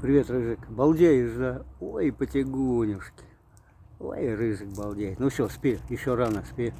Привет, Рыжик. Балдеешь, да? Ой, потягунюшки. Ой, Рыжик, балдеет. Ну все, спи, еще рано, спи.